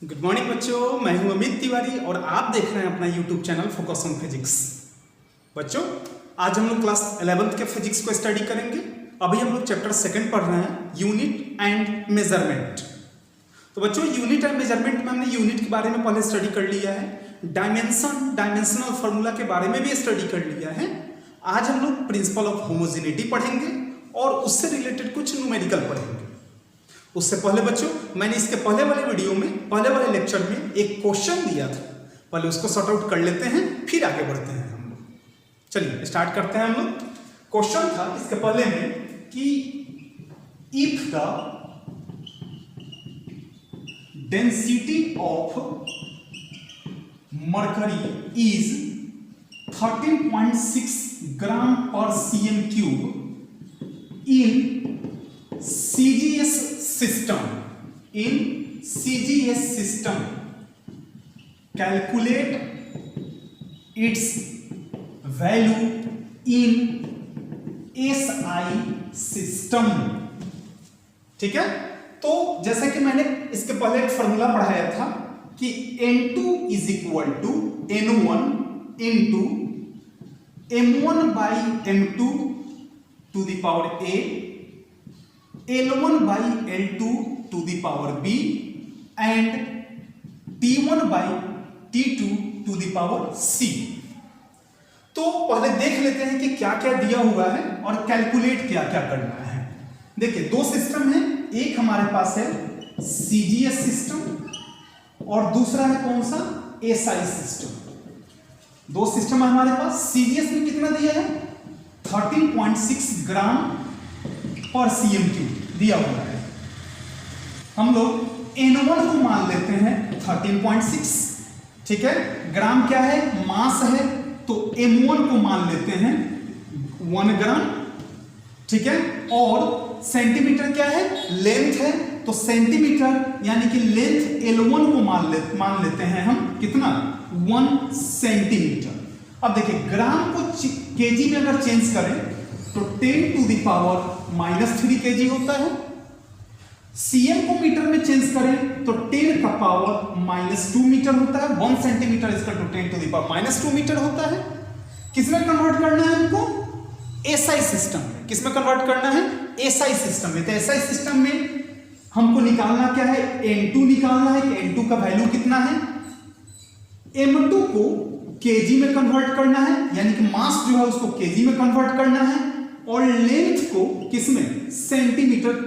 Good morning बच्चों, मैं हूं अमित तिवारी और आप देख रहे हैं अपना YouTube channel focus on physics. बच्चों, आज हम लोग क्लास 11th के फिजिक्स को स्टडी करेंगे। अभी हम लोग चैप्टर 2 पढ़ रहे हैं, यूनिट एंड मेजरमेंट। तो बच्चों, यूनिट एंड मेजरमेंट में हमने यूनिट के बारे में पहले स्टडी कर लिया है, डायमेंशनल फार्मूला के बारे में भी स्टडी कर लिया है। आज हम लोग प्रिंसिपल ऑफ होमोजेनिटी पढ़ेंगे और उससे रिलेटेड कुछ न्यूमेरिकल पढ़ेंगे। उससे पहले बच्चों, मैंने इसके पहले वाले वीडियो में, पहले वाले लेक्चर में एक क्वेश्चन दिया था, पहले उसको सॉर्ट आउट कर लेते हैं, फिर आगे बढ़ते हैं हम लोग। चलिए स्टार्ट करते हैं हम लोग। क्वेश्चन था इसके पहले में कि if the density of mercury is 13.6 gram per cm cube in CGS system, calculate its value in SI system। ठीक है, तो जैसा कि मैंने इसके पहले एक फॉर्मूला पढ़ाया था कि N2 is equal to N1 into M1 by M2 to the power A, L1 by L2 to the power B and T1 by T2 to the power C। तो पहले देख लेते हैं कि क्या क्या दिया हुआ है और कैलकुलेट क्या क्या करना है। देखिए, दो सिस्टम है, एक हमारे पास है CGS सिस्टम और दूसरा है कौन सा, SI सिस्टम। दो सिस्टम है हमारे पास। CGS में कितना दिया है, 13.6 ग्राम पर सीएम क्यूब दिया हुआ है। हम लोग N1 को मान लेते हैं 13.6, ठीक है। ग्राम क्या है, मास है, तो M1 को मान लेते हैं 1 ग्राम, ठीक है। और सेंटीमीटर क्या है, लेंथ है, तो सेंटीमीटर यानी कि लेंथ L1 को मान लेते हैं हम कितना, 1 सेंटीमीटर। अब देखिए, ग्राम को केजी में अगर चेंज करें तो 10 टू द पावर -3 केजी होता है। सीएम को मीटर में चेंज करें तो 10 का पावर -2 मीटर होता है। 1 सेंटीमीटर इसका to 10 to the power -2 metre होता है। किसमें कन्वर्ट करना है हमको, एसआई सिस्टम में। किसमें कन्वर्ट करना है, एसआई सिस्टम में। तो एसआई सिस्टम में हमको निकालना क्या है, N2 निकालना है कि N2 का वैल्यू कितना है। M2 को केजी में कन्वर्ट करना है, यानी कि मास जो है उसको केजी में कन्वर्ट करना है, और लेंथ को किसमें, सेंटीमीटर,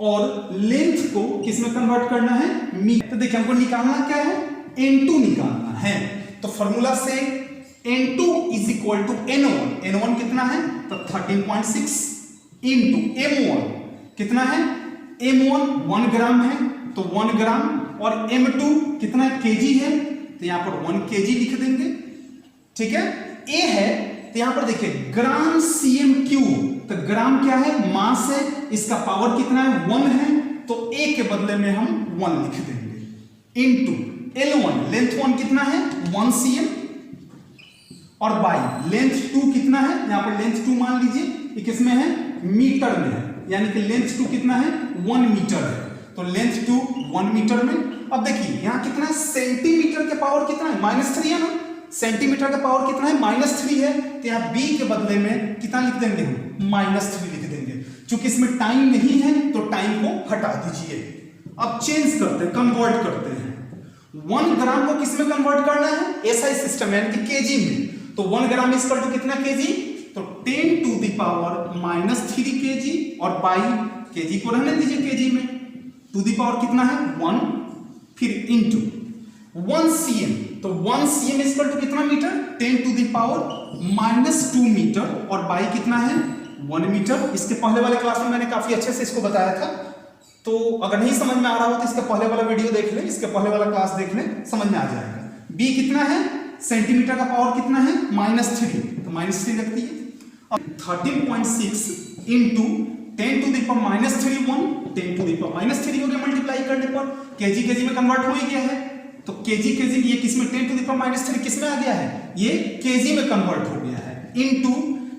और लेंथ को किसमें कन्वर्ट करना है, मीटर। तो देखिए, हमको निकालना क्या है, N2 निकालना है। तो फॉर्मूला से N2 is equal to N1। N1 कितना है, तो 13.6 इंटू M1 कितना है, M1 1 ग्राम है, तो 1 ग्राम, और M2 कितना केजी है, तो यहां पर 1 केजी लिख देंगे, ठीक है। A है, तो यहां पर देखिए ग्राम सीएम क्यूब, तो ग्राम क्या है, मास है, इसका पावर कितना है, 1 है, तो A के बदले में हम 1 लिख देंगे, इनटू L1 लेंथ 1 कितना है, 1 सीएम, और बाई लेंथ 2 कितना है, यहां पर लेंथ 2 मान लीजिए, ये किसमें है, मीटर में है, यानी कि लेंथ 2 कितना है, 1 मीटर है, तो लेंथ 2 1 मीटर में। अब देखिए यहां कितना है, सेंटीमीटर के पावर कितना है, -3 है ना, सेंटीमीटर का पावर कितना है, -3 है, तो यहां B के बदले में कितना लिख देंगे हम, -3 लिख देंगे। क्योंकि इसमें टाइम नहीं है तो टाइम को हटा दीजिए। अब चेंज करते हैं, कन्वर्ट करते हैं। 1 ग्राम को किस में कन्वर्ट करना है, एसआई सिस्टम यानी कि केजी में। तो 1 ग्राम इज इक्वल टू कितना केजी, तो 10 टू द पावर -3 केजी, और बाई केजी को रहने दीजिए केजी में, टू द पावर कितना है, 1, फिर इनटू 1 सीएम, तो 1 सीएम इज इक्वल टू कितना metre, 10 to the power -2 metre, और बाई कितना है, 1 मीटर। इसके पहले वाले क्लास में मैंने काफी अच्छे से इसको बताया था, तो अगर नहीं समझ में आ रहा हो तो इसके पहले वाला वीडियो देख ले, इसके पहले वाला क्लास देख ले, समझ में आ जाएगा। B कितना है, सेंटीमीटर का पावर कितना है, -3, तो -3 रख दिए। अब 13.6 into 10 to the power -3 1, 10 to the power -3 हो गया, मल्टीप्लाई करने पर केजी में कन्वर्ट हो ही गया है, तो केजी ये किसमें, 10 टू द पावर -3 किसमें आ गया है, ये केजी में कन्वर्ट हो गया है, into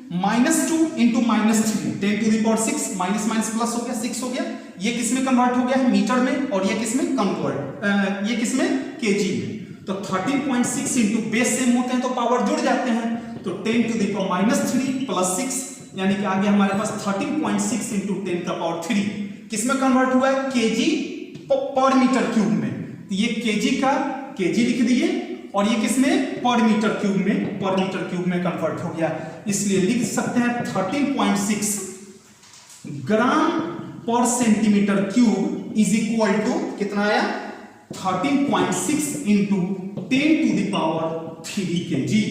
-2 into -3 10⁻⁶, minus minus plus हो गया 6 हो गया। ये किस में कन्वर्ट हो गया है? मीटर में। और ये किस में कन्वर्ट, ये किस में? केजी में। तो 13.6 इंटू बेस सेम होते हैं तो पावर जुड़ जाते हैं, तो 10⁻³ प्लस 6 यानी कि आगे हमारे पास 13.6 इंटू 10⁻³ किस में कन्वर्ट हुआ है? केजी पर मीटर क्यूब में। तो ये केजी का केजी लिख दिए और ये किस में? पर मीटर क्यूब में कन्वर्ट हो गया। इसलिए लिख सकते हैं 13.6 gram per centimetre cube is equal to कितना आया? 13.6 into 10⁻³ kg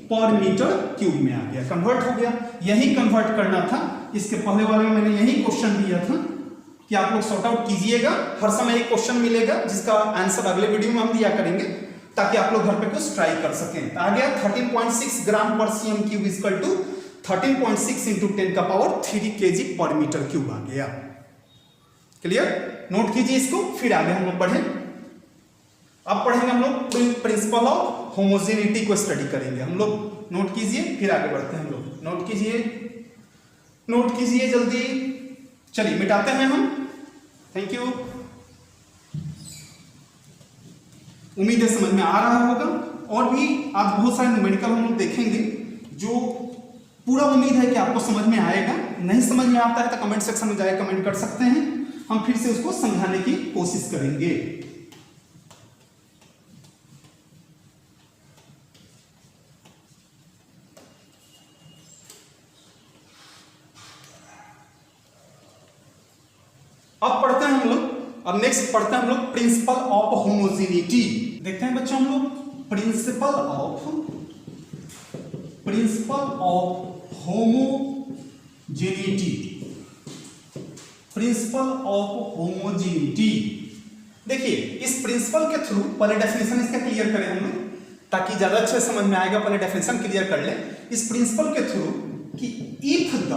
per metre cube में आ गया, कन्वर्ट हो गया। यही कन्वर्ट करना था। इसके पहले वाले में मैंने यही क्वेश्चन दिया था कि आप लोग सॉर्ट आउट कीजिएगा। हर समय एक क्वेश्चन मिलेगा जिसका आंसर अगले वीडियो में हम दिया करेंगे ताकि आप लोग घर पे कुछ ट्राई कर सकें। तो आ गया 13.6 gram per cm cube equal to 13.6 into 10⁻³ kg per metre cube आ गया। क्लियर? नोट कीजिए इसको, फिर आगे हम लोग बढ़े। अब पढ़ेंगे हम लोग प्रिंसिपल ऑफ होमोजेनिटी को स्टडी करेंगे हम लोग। नोट कीजिए, फिर आगे बढ़ते हैं हम लोग। नोट कीजिए जल्दी। चलिए मिटाते हैं हम। Thank you. उम्मीद है समझ में आ रहा होगा। और भी आज बहुत सारे न्यूमेरिकल हम लोग देखेंगे जो पूरा उम्मीद है कि आपको समझ में आएगा। नहीं समझ में आता है तो कमेंट सेक्शन में जाकर कमेंट कर सकते हैं, हम फिर से उसको समझाने की कोशिश करेंगे। अब पढ़ते हैं हम लोग, अब नेक्स्ट पढ़ते हैं हम लोग प्रिंसिपल ऑफ होमोजेनिटी। देखते हैं बच्चों हम लोग principal of homogeneity. Principal of homogeneity, देखिए इस प्रिंसिपल के थ्रू पहले डेफिनेशन इसका क्लियर करें हम लोग ताकि ज्यादा अच्छे समझ में आएगा। पहले डेफिनेशन क्लियर कर ले इस प्रिंसिपल के थ्रू कि इफ द,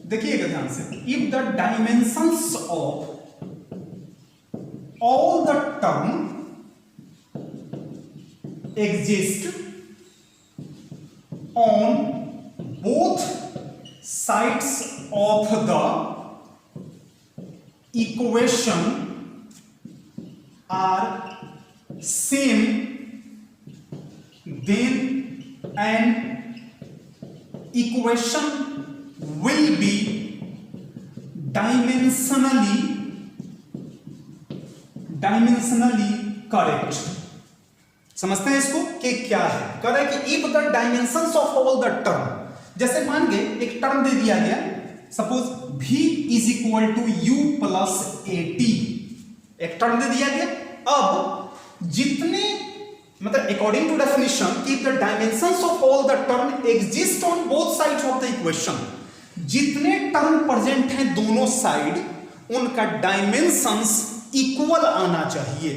देखिएगा ध्यान से, if the dimensions of all the term exist on both sides of the equation are same, then an equation will be dimensionally correct. समझते हैं इसको कि क्या है? कह रहा है कि if the dimensions of all the term, जैसे मान गए एक टर्म दे दिया गया, suppose v is equal to u plus at, एक टर्म दे दिया गया। अब जितने मतलब अकॉर्डिंग टू डेफिनेशन कि the dimensions of all the term exist on both sides of the equation, जितने टर्म प्रेजेंट हैं दोनों साइड उनका डायमेंशंस इक्वल आना चाहिए,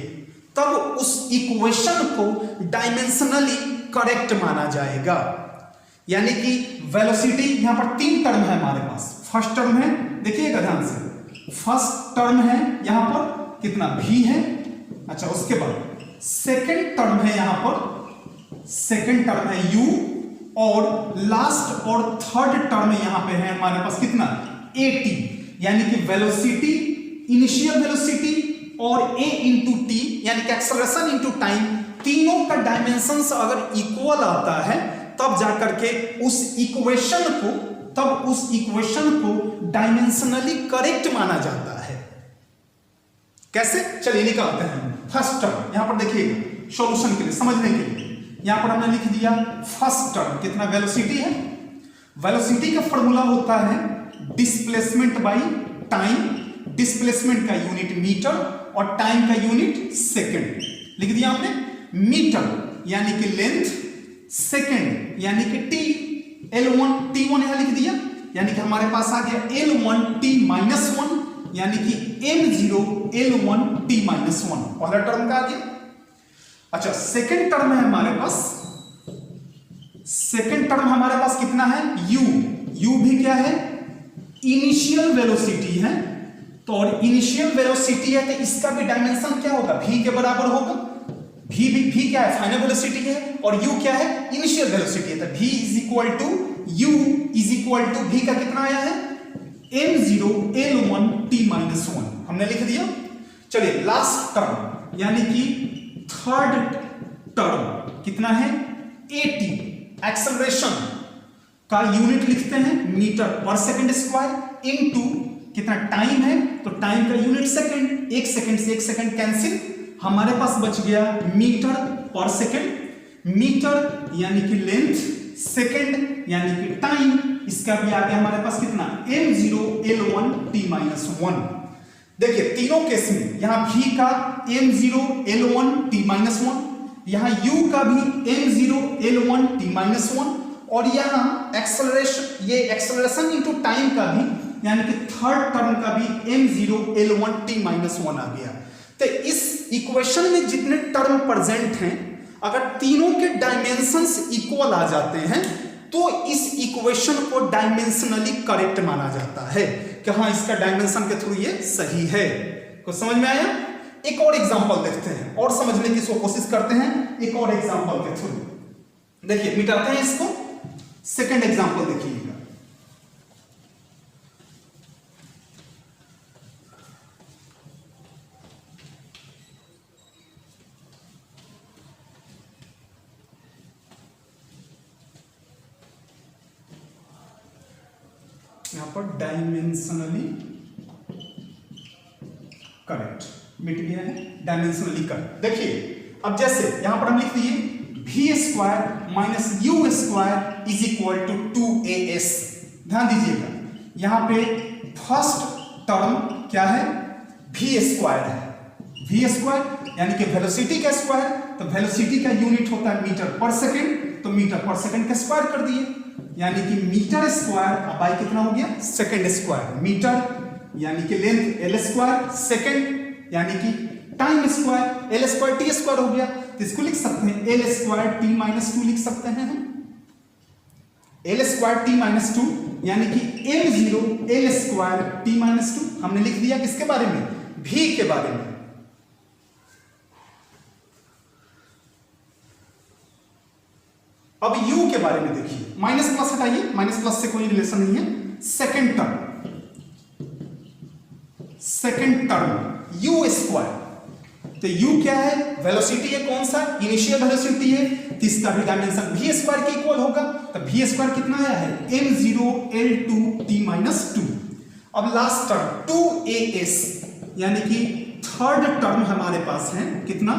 तब उस इक्वेशन को डायमेंशनली करेक्ट माना जाएगा। यानी कि वेलोसिटी, यहां पर 3 टर्म है हमारे पास। फर्स्ट टर्म है, देखिएगा ध्यान से, फर्स्ट टर्म है यहां पर कितना v है। अच्छा, उसके बाद सेकंड टर्म है, यहां पर सेकंड टर्म है u, और लास्ट और थर्ड टर्म यहां पे है हमारे पास कितना at, यानी कि वेलोसिटी, इनिशियल वेलोसिटी और a इंटू टी यानी कि एक्सेलरेशन इंटू टाइम, तीनों का डायमेंशंस अगर इक्वल आता है तब जाकर के उस इक्वेशन को डायमेंशनली करेक्ट माना जाता है। कैसे? चलिए निकालते हैं। फर्स्ट टर्म यहां पर देखिएगा सॉल्यूशन के लिए, समझने के लिए यहां पर हमने लिख दिया फर्स्ट टर्म कितना वेलोसिटी है। वेलोसिटी का फॉर्मूला होता है डिस्प्लेसमेंट बाय टाइम, डिस्प्लेसमेंट का यूनिट मीटर और टाइम का यूनिट सेकंड। लिख दिया हमने मीटर यानी कि लेंथ, सेकंड यानी कि टी, L1 T1 यहां लिख दिया, यानी कि हमारे पास आ गया L1 T-1 यानी कि M0 L1 T-1, पहला टर्म का आ गया। अच्छा, सेकंड टर्म है हमारे पास, सेकंड टर्म हमारे पास कितना है u भी क्या है? इनिशियल वेलोसिटी है। तो और इनिशियल वेलोसिटी है तो इसका भी डायमेंशन क्या होगा? v के बराबर होगा। v क्या है, फाइनल वेलोसिटी है, और u क्या है, इनिशियल वेलोसिटी है। तो v is equal to u is equal to v का कितना आया है, m0 l1 t-1 हमने लिख दिया। चलिए लास्ट टर्म यानी कि थर्ड टर्म कितना है, at एक्सेलरेशन का यूनिट लिखते हैं मीटर पर सेकंड स्क्वायर इनटू कितना टाइम है, तो टाइम का यूनिट सेकंड, 1 सेकंड से 1 सेकंड कैंसिल, हमारे पास बच गया मीटर पर सेकंड, मीटर यानी कि लेंथ, सेकंड यानी कि टाइम, इसका भी आ गया हमारे पास कितना, m0 l1 t-1। देखिए तीनों केस में यहां v का m0 l1 t-1, यहां u का भी m0 l1 t-1, और यहां एक्सेलरेशन, ये एक्सेलरेशन इनटू टाइम का भी यानी कि थर्ड टर्म का भी m0 l1 t-1 आ गया। तो इस इक्वेशन में जितने टर्म प्रेजेंट हैं, अगर तीनों के डायमेंशंस इक्वल आ जाते हैं तो इस इक्वेशन को डायमेंशनली करेक्ट माना जाता है कि हाँ इसका डायमेंशन के थ्रू ये सही है। कुछ समझ में आया? एक और एग्जांपल देखते हैं और समझने की कोशिश करते हैं एक और एग्जांपल के थ्रू। देखिए मिटाते हैं इसको, सेकंड एग्जांपल देखिएगा। यहां पर डायमेंशनली करेक्ट मिट गया है, डायमेंशनली करेक्ट। देखिए अब जैसे यहां पर हम लिख दिए v square minus u square is equal to 2as। ध्यान दीजिएगा यहां पे फर्स्ट टर्म क्या है, v स्क्वायर है, v स्क्वायर यानी कि वेलोसिटी का स्क्वायर, तो वेलोसिटी का यूनिट होता है मीटर पर सेकंड, तो मीटर पर सेकंड का स्क्वायर कर दिए, यानी कि मीटर स्क्वायर बाय कितना हो गया, सेकंड स्क्वायर, मीटर यानी कि लेंथ l स्क्वायर, सेकंड यानी कि time square l square t square हो गया। तो इसको लिख सकते हैं l स्क्वायर t-2 लिख सकते हैं हम, l स्क्वायर t-2 यानी कि m0 l स्क्वायर t-2 हमने लिख दिया। किसके बारे में, v के बारे में। अब u के बारे में देखिए, माइनस प्लस हटाइए, माइनस प्लस से कोई रिलेशन नहीं है। सेकंड टर्म u स्क्वायर, तो u क्या है, वेलोसिटी है, कौन सा, इनिशियल वेलोसिटी है, तो इसका भी डायमेंशन v स्क्वायर के इक्वल होगा। तो v स्क्वायर कितना आया है, m0 l2 t-2। अब लास्ट टर्म 2as यानी कि थर्ड टर्म हमारे पास है कितना,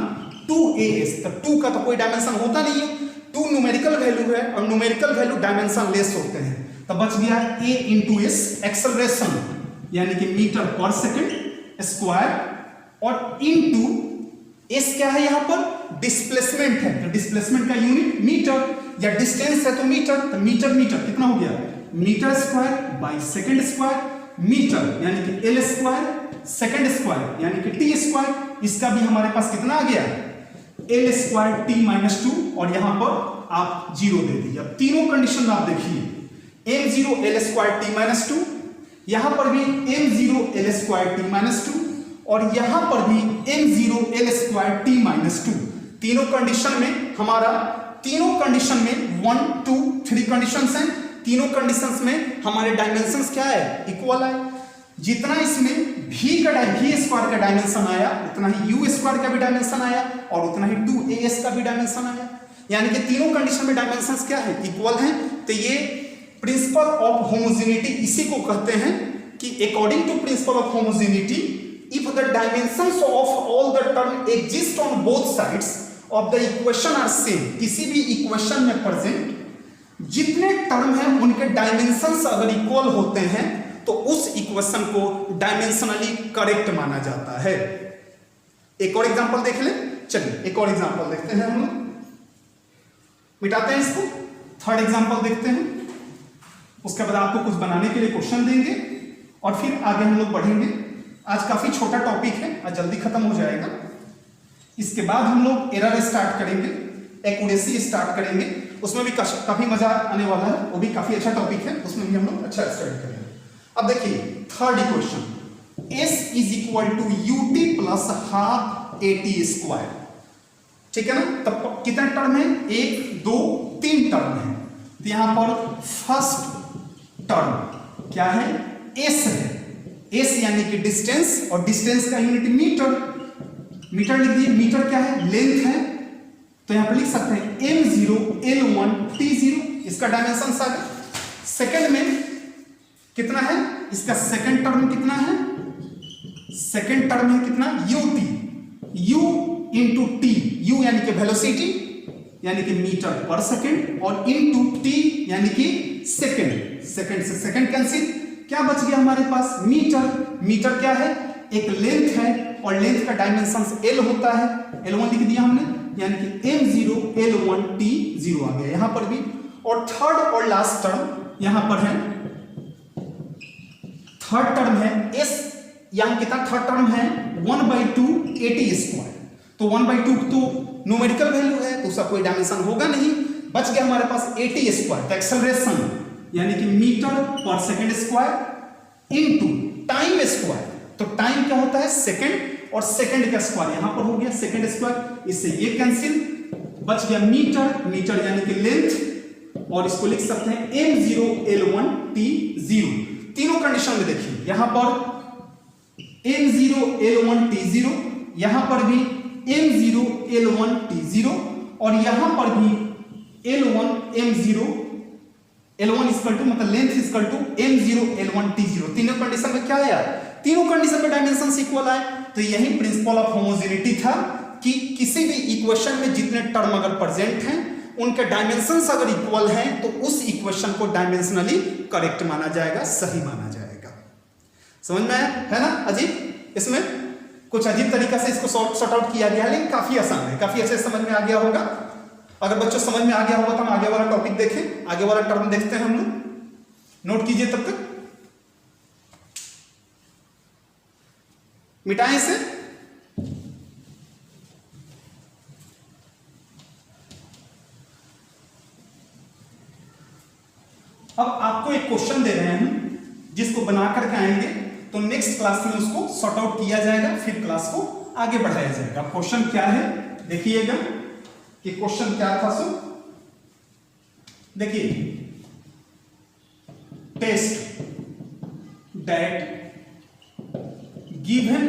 2as। तो 2 का तो कोई डायमेंशन होता नहीं है, 2 न्यूमेरिकल वैल्यू है और न्यूमेरिकल वैल्यू डायमेंशन लेस होते हैं। तो बच गया a इंटू s, एक्सेलरेशन यानी कि मीटर पर सेकंड स्क्वायर, और इनटू s क्या है यहां पर, डिस्प्लेसमेंट है, तो डिस्प्लेसमेंट का यूनिट मीटर, या डिस्टेंस है तो मीटर, तो मीटर मीटर कितना हो गया, metre square by second square, metre यानी कि l स्क्वायर, सेकंड स्क्वायर यानी कि t स्क्वायर, इसका भी हमारे पास कितना आ गया, l स्क्वायर t-2, और यहां पर आप 0 दे दीजिए। अब तीनों कंडीशन आप देखिए, m0 l स्क्वायर t-2, यहां पर भी m0 l स्क्वायर t-2, और यहां पर भी m0 l स्क्वायर t-2। तीनों कंडीशन में हमारा, तीनों कंडीशन में 1 2 3 कंडीशंस हैं, तीनों कंडीशंस में हमारे डायमेंशंस क्या है, इक्वल है। जितना इसमें v स्क्वायर का डायमेंशन आया उतना ही u स्क्वायर का भी डायमेंशन आया, और उतना ही 2as का भी डायमेंशन आया, यानी कि तीनों कंडीशन में डायमेंशंस क्या है, इक्वल हैं। तो ये प्रिंसिपल ऑफ होमोजेनिटी इसी को कहते हैं कि according to principle of homogeneity, if the dimensions of all the term exist on both sides of the equation are same, किसी भी इक्वेशन में प्रेजेंट जितने टर्म हैं उनके डायमेंशंस अगर इक्वल होते हैं तो उस इक्वेशन को डायमेंशनली करेक्ट माना जाता है। एक और एग्जांपल देख ले, चलिए एक और एग्जांपल देखते हैं, हम लोग मिटाते हैं इसको, थर्ड एग्जांपल देखते हैं, उसके बाद आपको कुछ बनाने के लिए क्वेश्चन देंगे और फिर आगे हम लोग बढ़ेंगे। आज काफी छोटा टॉपिक है, आज जल्दी खत्म हो जाएगा। इसके बाद हम लोग एरर स्टार्ट करेंगे, एक्यूरेसी स्टार्ट करेंगे, उसमें भी काफी मजा आने वाला है, वो भी काफी अच्छा टॉपिक है, उसमें भी हम लोग अच्छा स्टडी करेंगे। अब देखिए third equation, s is equal to ut plus half at square. ठीक है ना। तब कितने टर्म है, 1 2 3 टर्म है। तो यहां पर फर्स्ट टर्म क्या है, एस है। एस यानी कि डिस्टेंस, और डिस्टेंस का यूनिट मीटर, मीटर लिख दिए। मीटर क्या है, लेंथ है। तो यहां पर लिख सकते हैं m0 l1 t0, इसका डायमेंशन आ गया। सेकंड में कितना है, इसका सेकंड टर्म कितना है, सेकंड टर्म है कितना, ut, u into T, u यानी कि वेलोसिटी यानी कि मीटर पर सेकंड, और इंटू t यानी कि सेकंड। सेकंड से सेकंड कैंसिल, क्या बच गया हमारे पास, मीटर। मीटर क्या है, एक लेंथ है, और लेंथ का डायमेंशन l होता है, l1 लिख दिया हमने, यानी कि m0 l1 t0 आ गया यहां पर भी। और थर्ड और लास्ट टर्म यहां पर है, थर्ड टर्म है s, यहां कितना थर्ड टर्म है, 1/2 at²। तो 1/2 तो न्यूमेरिकल वैल्यू है, तो उसका कोई डायमेंशन होगा नहीं, बच गया हमारे पास at²। तो एक्सेलरेशन यानी कि मीटर पर second square into time square. तो टाइम क्या होता है, सेकंड, और सेकंड का स्क्वायर यहां पर हो गया सेकंड स्क्वायर, इससे ये कैंसिल, बच गया मीटर। मीटर यानी कि लेंथ, और इसको लिख सकते हैं m0 l1 t0। तीनों कंडीशन में देखिए, यहां पर m0 l1 t0, यहां पर भी m0 l1 t0, और यहां पर भी l1 m0 l1 equal to मतलब length equal to m0 l1 t0। तीनों कंडीशन में क्या आया, तीनों कंडीशन में डायमेंशन इक्वल आए। तो यही प्रिंसिपल ऑफ होमोजेनिटी था कि किसी भी इक्वेशन में जितने टर्म अगर प्रेजेंट हैं उनके डायमेंशंस अगर इक्वल हैं तो उस इक्वेशन को डायमेंशनली करेक्ट माना जाएगा, सही माना जाएगा। समझ में आया है ना। अजीब, इसमें कुछ अजीब तरीका से इसको सॉर्ट आउट किया गया है, लेकिन काफी आसान है, काफी अच्छे समझ में आ गया होगा। अगर बच्चों समझ में आ गया होगा तो हम आगे वाला टॉपिक देखें, आगे वाला टर्म देखते हैं हम लोग, नोट कीजिए तब तक, मिटाएं इसे। अब आपको एक क्वेश्चन दे रहे हैं जिसको बना करके आएंगे, तो नेक्स्ट क्लास में उसको सॉर्ट आउट किया जाएगा, फिर क्लास को आगे बढ़ाया जाएगा। क्वेश्चन क्या है देखिएगा कि क्वेश्चन क्या था। सो देखिए, test that given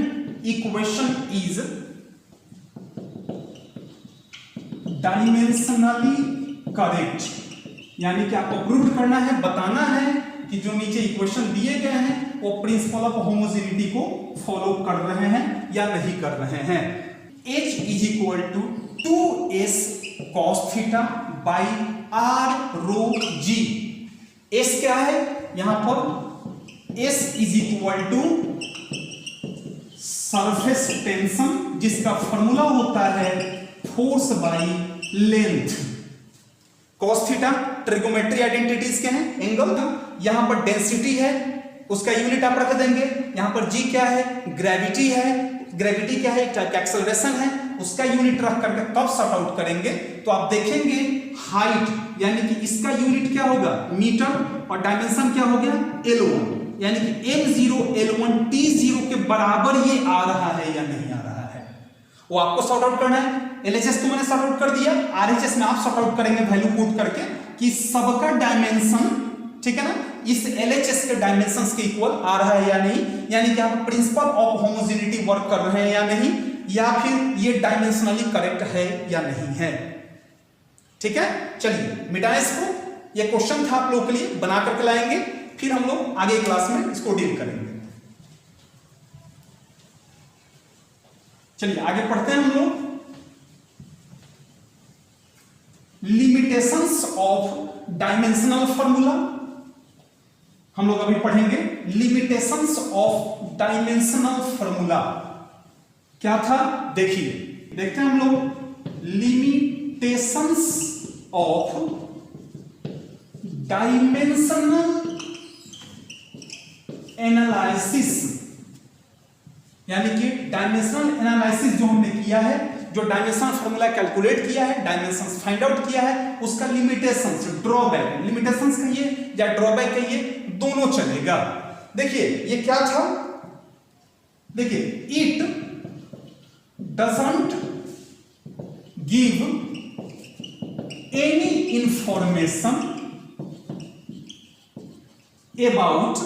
equation is dimensionally correct, यानी कि आपको प्रूव करना है, बताना है कि जो नीचे इक्वेशन दिए गए हैं वो प्रिंसिपल ऑफ होमोजेनिटी को फॉलो कर रहे हैं या नहीं कर रहे हैं। h is equal to 2s cos theta by r rho g। s क्या है यहां पर, s is equal to surface tension, जिसका फॉर्मूला होता है force by length. cos theta trigonometry identities के हैं, एंगल। यहां पर डेंसिटी है, उसका यूनिट आप रख देंगे। यहां पर g क्या है, ग्रेविटी है। ग्रेविटी क्या है, एक्सेलरेशन है, उसका यूनिट रख करके तब सॉर्ट आउट करेंगे। तो आप देखेंगे हाइट यानी कि इसका यूनिट क्या होगा, मीटर, और डायमेंशन क्या हो गया, l1, यानी कि m0 l1 t0 के बराबर ये आ रहा है या नहीं आ रहा है, वो आपको सॉर्ट आउट करना है। LHS तो मैंने सॉर्ट आउट कर दिया, RHS में आप सॉर्ट आउट करेंगे वैल्यू पुट करके कि सबका डायमेंशन, ठीक है ना, इस LHS के डायमेंशंस के इक्वल आ रहा है या नहीं, यानी कि आप प्रिंसिपल ऑफ होमोजेनिटी वर्क कर रहे हैं या नहीं, या फिर ये डायमेंशनली करेक्ट है या नहीं है। ठीक है, चलिए मिटाएं इसको। ये क्वेश्चन था आप लोगों के लिए, बना करके लाएंगे, फिर हम लोग आगे क्लास में इसको डील करेंगे। चलिए आगे पढ़ते हैं हम लोग। लिमिटेशंस ऑफ डायमेंशनल फार्मूला हम लोग अभी पढ़ेंगे। लिमिटेशंस ऑफ डायमेंशनल फार्मूला क्या था, देखिए देखते हैं हम लोग। लिमिटेशंस ऑफ डायमेंशनल एनालिसिस, यानी कि डायमेंशनल एनालिसिस जो हमने किया है, जो डायमेंशनल फार्मूला कैलकुलेट किया है, डायमेंशंस फाइंड आउट किया है, उसका लिमिटेशंस, ड्रॉबैक, लिमिटेशंस कहिए या ड्रॉबैक कहिए, दोनों चलेगा। देखिए ये क्या था, देखिए it doesn't give any information about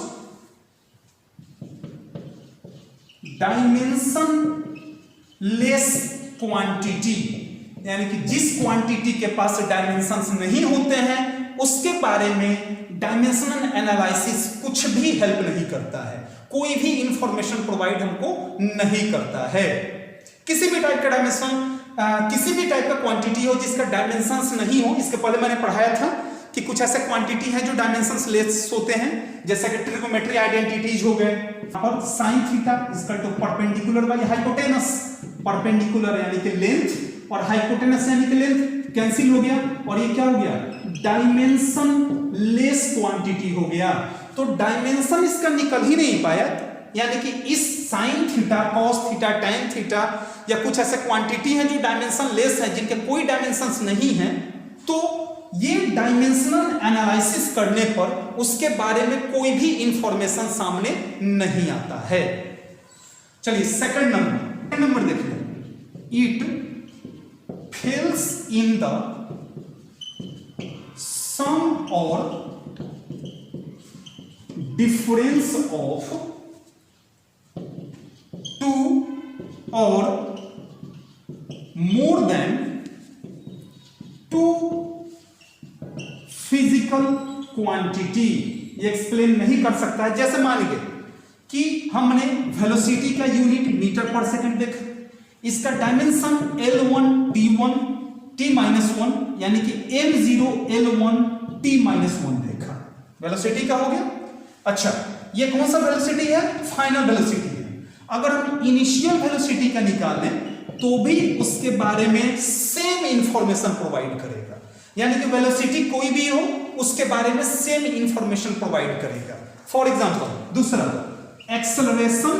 dimension less quantity, यानी कि जिस क्वांटिटी के पास डायमेंशंस नहीं होते हैं उसके बारे में डायमेंशनल एनालिसिस कुछ भी हेल्प नहीं करता है, कोई भी इंफॉर्मेशन प्रोवाइड हमको नहीं करता है। किसी भी टाइप का डायमेंशन, किसी भी टाइप का क्वांटिटी हो जिसका डायमेंशंस नहीं हो, इसके पहले मैंने पढ़ाया था कि कुछ ऐसे क्वांटिटी हैं जो डायमेंशंस लेस होते हैं, जैसे कि ट्रिगोनोमेट्री आइडेंटिटीज हो गए, और sine theta equal to perpendicular by hypotenuse, perpendicular यानी कि लेंथ और हाइपोटेनस यानी कि लेंथ कैंसिल हो गया, और ये क्या हो गया, डायमेंशन लेस क्वांटिटी हो गया। तो डायमेंशन इसका निकल ही नहीं पाया, यानी कि इस sine theta, cos theta, tan theta या कुछ ऐसे क्वांटिटी हैं जो डायमेंशन लेस है, जिनके कोई डायमेंशंस नहीं है, तो ये डायमेंशनल एनालिसिस करने पर उसके बारे में कोई भी इंफॉर्मेशन सामने नहीं आता है। चलिए सेकंड नंबर देखिए, it fails in the sum और डिफरेंस ऑफ टू और more than two physical quantity. ये एक्सप्लेन नहीं कर सकता है। जैसे मान लीजिए कि हमने वेलोसिटी का यूनिट मीटर पर सेकंड देखा, इसका डायमेंशन L1 T1 T-1 यानी कि M0 L1 T-1 देखा, वेलोसिटी का हो गया। अच्छा, ये कौन सा वेलोसिटी है, फाइनल वेलोसिटी है। अगर हम इनिशियल वेलोसिटी का निकालें तो भी उसके बारे में सेम इंफॉर्मेशन प्रोवाइड करेगा, यानी कि वेलोसिटी कोई भी हो उसके बारे में सेम इंफॉर्मेशन प्रोवाइड करेगा। फॉर एग्जांपल दूसरा, एक्सेलरेशन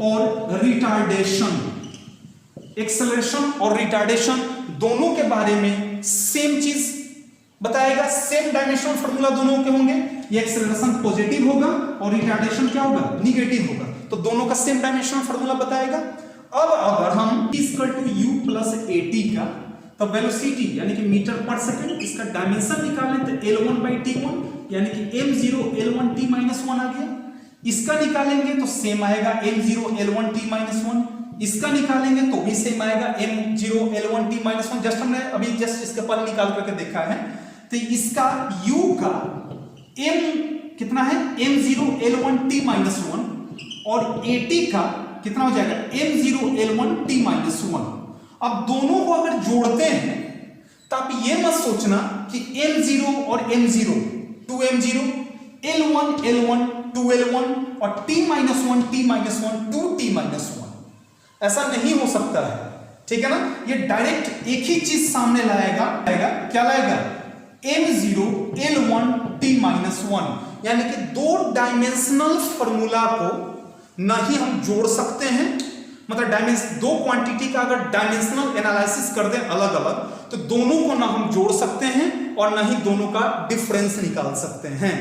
और रिटार्डेशन, एक्सेलरेशन और रिटार्डेशन दोनों के बारे में सेम चीज बताएगा, सेम डायमेंशनल फार्मूला दोनों के होंगे। ये एक्सेलरेशन पॉजिटिव होगा और रिटार्डेशन क्या होगा, निगेटिव होगा, तो दोनों का सेम डायमेंशनल फार्मूला बताएगा। अब अगर हम equal to u plus at का, तो वेलोसिटी यानी कि मीटर पर सेकंड, इसका डायमेंशन निकालें तो L1 by T1 यानी कि M0 L1 T-1 आ गया। इसका निकालेंगे तो सेम आएगा M0 L1 T-1, इसका निकालेंगे तो भी सेम आएगा M0 L1 T-1। जस्ट हमने अभी जस्ट इसके पर निकाल करके देखा है, तो इसका U का M कितना है, M0 L1 T-1 और at का कितना हो जाएगा, M0 L1 T-1। अब दोनों को अगर जोड़ते हैं तो आप ये मत सोचना कि M0 और M0 2M0, L1 L1 2L1 और T-1 T-1 2T-1, ऐसा नहीं हो सकता है, ठीक है ना। ये डायरेक्ट एक ही चीज सामने लाएगा, क्या लाएगा, M0 L1 T-1, यानी कि दो डायमेंशनल फॉर्मूला को ना ही हम जोड़ सकते हैं, मतलब दो क्वांटिटी का अगर डायमेंशनल एनालिसिस कर दें अलग अलग, तो दोनों को ना हम जोड़ सकते हैं और ना ही दोनों का डिफरेंस निकाल सकते हैं।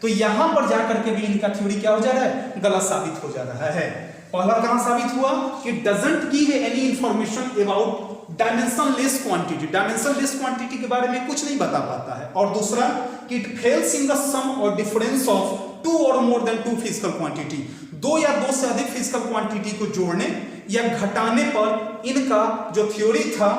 तो यहां पर जाकर के भी इनका थ्योरी क्या हो जा रहा है, गलत साबित हो जा रहा है। पहला कहां साबित हुआ कि doesn't give any information about dimension less quantity, dimension less quantity के बारे में कुछ नहीं बता पाता है। और दूसरा कि it fails in the sum और डिफरेंस ऑफ टू और more than two physical quantity, दो या दो से अधिक फिजिकल क्वांटिटी को जोड़ने या घटाने पर इनका जो थ्योरी था,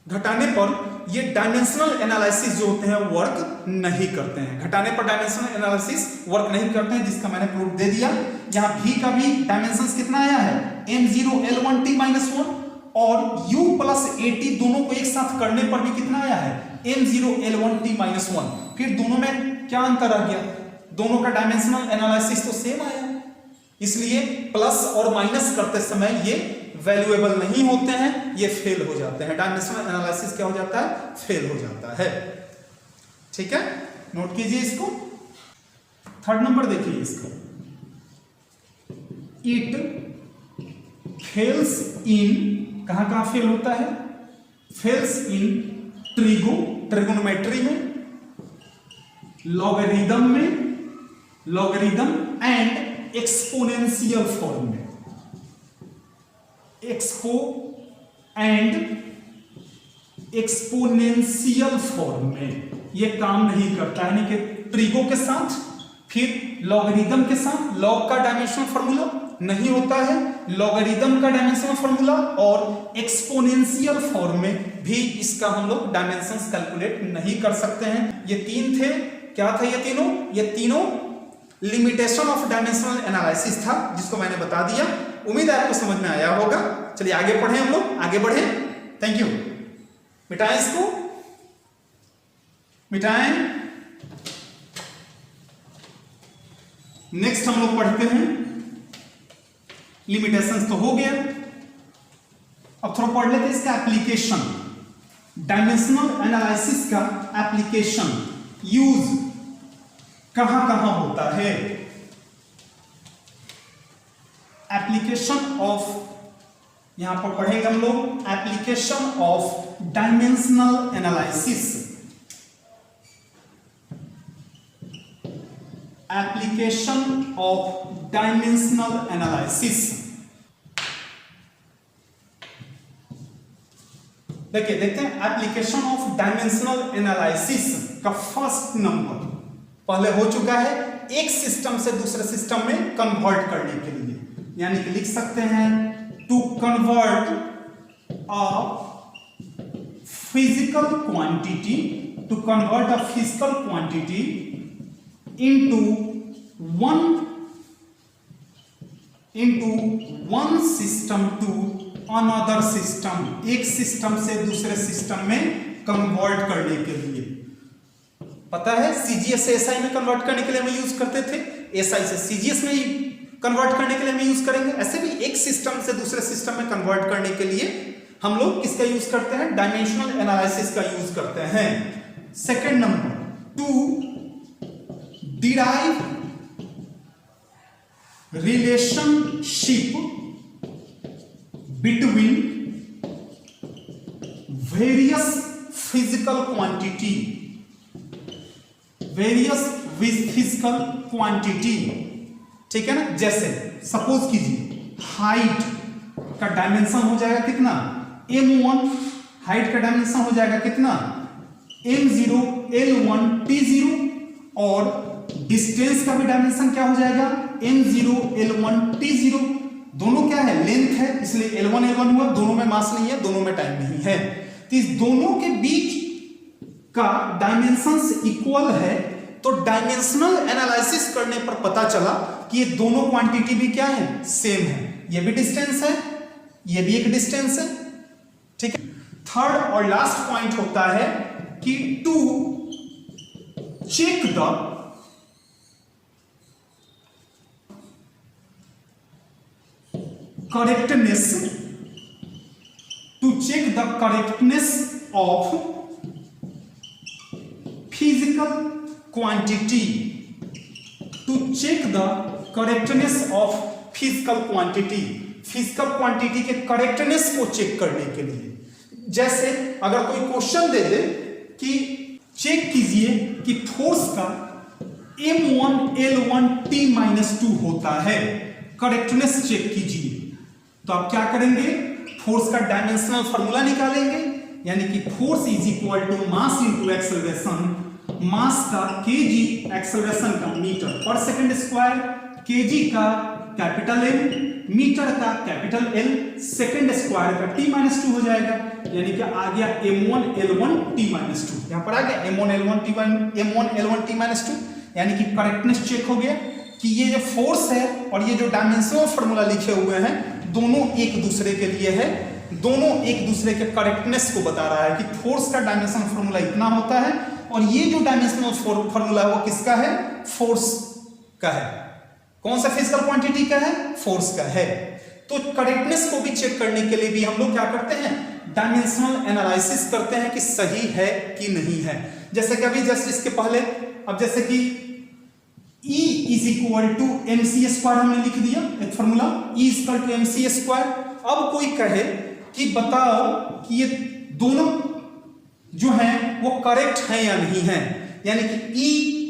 घटाने पर ये डायमेंशनल एनालिसिस जो होते हैं वर्क नहीं करते हैं, घटाने पर डायमेंशनल एनालिसिस वर्क नहीं करते हैं, जिसका मैंने प्रूफ दे दिया। यहां v का भी डायमेंशंस कितना आया है, M0 L1 T-1 और u प्लस at दोनों को एक साथ करने पर भी कितना आया है, M0 L1 T-1। फिर दोनों में क्या अंतर आ गया, दोनों का डायमेंशनल एनालिसिस तो सेम आया, इसलिए प्लस और माइनस करते समय ये वैल्यूएबल नहीं होते हैं, ये फेल हो जाते हैं। डायमेंशनल एनालिसिस क्या हो जाता है, फेल हो जाता है। ठीक है, नोट कीजिए इसको। थर्ड नंबर देखिए इसको, इट फेल्स इन, कहां कहां फेल होता है, फेल्स इन ट्रिगोनोमेट्री में, लॉगरिदम एंड एक्सपोनेंशियल फॉर्म में। एक्सपो एंड एक्सपोनेंशियल फॉर्म में ये काम नहीं करता, यानी कि ट्रिगो के साथ फिर लॉगरिदम के साथ लॉग का डायमेंशनल फार्मूला नहीं होता है, लॉगरिदम का डायमेंशनल फार्मूला और एक्सपोनेंशियल फॉर्म में भी इसका हम लोग डायमेंशंस कैलकुलेट नहीं कर सकते हैं। ये तीन थे, क्या था ये तीनों लिमिटेशन ऑफ डायमेंशनल एनालिसिस था, जिसको मैंने बता दिया। उम्मीद है आपको समझ में आया होगा। चलिए आगे पढ़ें, हम लोग आगे बढ़े। Thank you. मिटाएं इसको, मिटाएं। नेक्स्ट हम लोग पढ़ते हैं लिमिटेशंस तो हो गया, अब थोड़ा पढ़ लेते हैं इसका एप्लीकेशन, डायमेंशनल एनालिसिस का एप्लीकेशन, यूज कहां कहां होता है। एप्लीकेशन ऑफ, यहां पर पढ़ेंगे हम लोग application of dimensional analysis, application of dimensional analysis. देखते हैं एप्लीकेशन ऑफ डायमेंशनल एनालिसिस का फर्स्ट नंबर पहले हो चुका है, एक सिस्टम से दूसरे सिस्टम में कन्वर्ट करने के लिए, यानी कि लिख सकते हैं to convert a physical quantity, to convert a physical quantity into one system to another system, एक सिस्टम से दूसरे सिस्टम में कन्वर्ट करने के लिए। पता है सीजीएस से एसआई में कन्वर्ट करने के लिए हम यूज करते थे, एसआई से सीजीएस में कन्वर्ट करने के लिए हम यूज करेंगे। ऐसे भी एक सिस्टम से दूसरे सिस्टम में कन्वर्ट करने के लिए हम लोग किसका यूज करते हैं, डायमेंशनल एनालिसिस का यूज करते हैं। Second number, to derive relationship between various physical quantity, ठीक है ना। जैसे सपोज कीजिए हाइट का डायमेंशन हो जाएगा कितना, m1, हाइट का डायमेंशन हो जाएगा कितना, m0, l1, t0, और डिस्टेंस का भी डायमेंशन क्या हो जाएगा, m0, l1, t0। दोनों क्या है, लेंथ है, इसलिए l1 l1 हुआ, दोनों में मास नहीं है, दोनों में टाइम नहीं है, तो इस दोनों के बीच का डायमेंशंस इक्वल है। तो डायमेंशनल एनालिसिस करने पर पता चला कि ये दोनों क्वांटिटी भी क्या है, सेम है, ये भी डिस्टेंस है, ये भी एक डिस्टेंस है, ठीक है। थर्ड और लास्ट पॉइंट होता है कि to check the correctness, to check the correctness of physical quantity, to check the correctness of physical quantity, physical quantity के correctness को चेक करने के लिए। जैसे अगर कोई क्वेश्चन दे दे कि चेक कीजिए कि फोर्स का m1 l1 t-2 होता है, करेक्टनेस चेक कीजिए, तो आप क्या करेंगे, फोर्स का डायमेंशनल फार्मूला निकालेंगे, यानी कि force is equal to mass into acceleration, mass का केजी, एक्सेलरेशन का मीटर पर सेकंड स्क्वायर, केजी का कैपिटल M, मीटर का कैपिटल L, सेकंड स्क्वायर का t-2 हो जाएगा, यानी कि आ गया m1 l1 t-2। यहां पर आ गया m1 l1 t-2, यानी कि करेक्टनेस चेक हो गया कि ये जो फोर्स है और ये जो डायमेंशनल फार्मूला लिखे हुए हैं दोनों एक दूसरे के लिए है, दोनों एक दूसरे के करेक्टनेस को बता रहा है कि फोर्स का डायमेंशनल फार्मूला इतना होता है और ये जो डायमेंशनल फार्मूला है वो किसका है, फोर्स का है। कौन सा फिजिकल क्वांटिटी का है, फोर्स का है। तो करेक्टनेस को भी चेक करने के लिए भी हम लोग क्या करते हैं, डायमेंशनल एनालिसिस करते हैं कि सही है कि नहीं है। जैसे कि अभी जस्ट इसके पहले, अब जैसे कि E is equal to mc square हमने लिख दिया एक formula, E is equal to mc square. अब कोई कहे कि बताओ कि ये दोनों जो हैं वो करेक्ट हैं या नहीं है, यानी कि E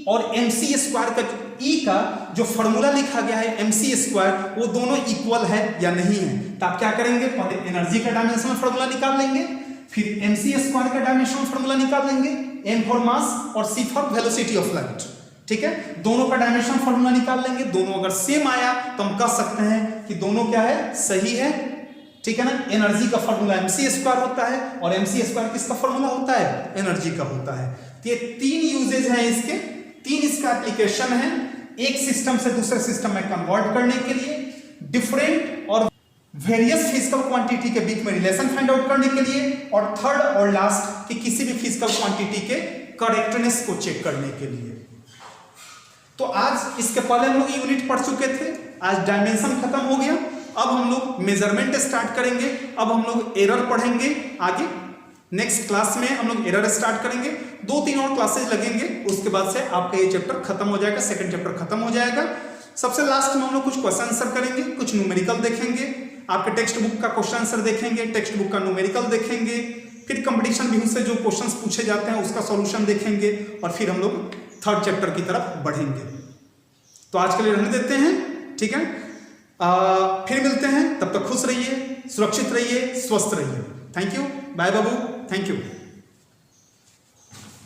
और mc स्क्वायर का E का जो फॉर्मूला लिखा गया है mc² वो दोनों इक्वल है या नहीं है। तो आप क्या करेंगे, पहले एनर्जी का डायमेंशनल फॉर्मूला निकाल लेंगे, फिर mc² का डायमेंशनल फॉर्मूला निकाल लेंगे, m फॉर मास और c for velocity of light. ठीक है, दोनों का डायमेंशनल फॉर्मूला निकाल लेंगे, दोनों अगर सेम आया तो हम कह सकते हैं कि दोनों क्या है, सही है। ठीक है ना, एनर्जी का फॉर्मूला mc² होता है और mc² किसका फॉर्मूला होता है, एनर्जी का होता है। तो ये 3 यूजेज हैं इसके, 3 इसका एप्लीकेशन है, एक सिस्टम से दूसरे सिस्टम में कन्वर्ट करने के लिए, डिफरेंट और वेरियस फिजिकल क्वांटिटी के बीच में रिलेशन फाइंड आउट करने के लिए, और थर्ड और लास्ट कि किसी भी फिजिकल क्वांटिटी के करेक्टनेस को चेक करने के लिए। तो आज इसके पहले हम लोग यूनिट पढ़ चुके थे, आज डायमेंशन खत्म हो गया। अब हम लोग मेजरमेंट स्टार्ट करेंगे, अब हम लोग एरर पढ़ेंगे आगे। नेक्स्ट क्लास में हम लोग एरर स्टार्ट करेंगे, 2-3 और क्लासेज लगेंगे, उसके बाद से आपका ये चैप्टर खत्म हो जाएगा, सेकंड चैप्टर खत्म हो जाएगा। सबसे लास्ट में हम लोग कुछ क्वेश्चन आंसर करेंगे, कुछ न्यूमेरिकल देखेंगे, आपके टेक्स्ट बुक का क्वेश्चन आंसर देखेंगे, टेक्स्ट बुक का न्यूमेरिकल देखेंगे, फिर कंपटीशन व्यू से जो क्वेश्चंस पूछे जाते हैं उसका सॉल्यूशन देखेंगे, और फिर हम लोग थर्ड चैप्टर की तरफ बढ़ेंगे। तो आज के लिए रहने देते हैं, ठीक है, फिर मिलते हैं, तब तक खुश रहिए, सुरक्षित रहिए, स्वस्थ रहिए। थैंक यू, बाय बाबू, थैंक यू।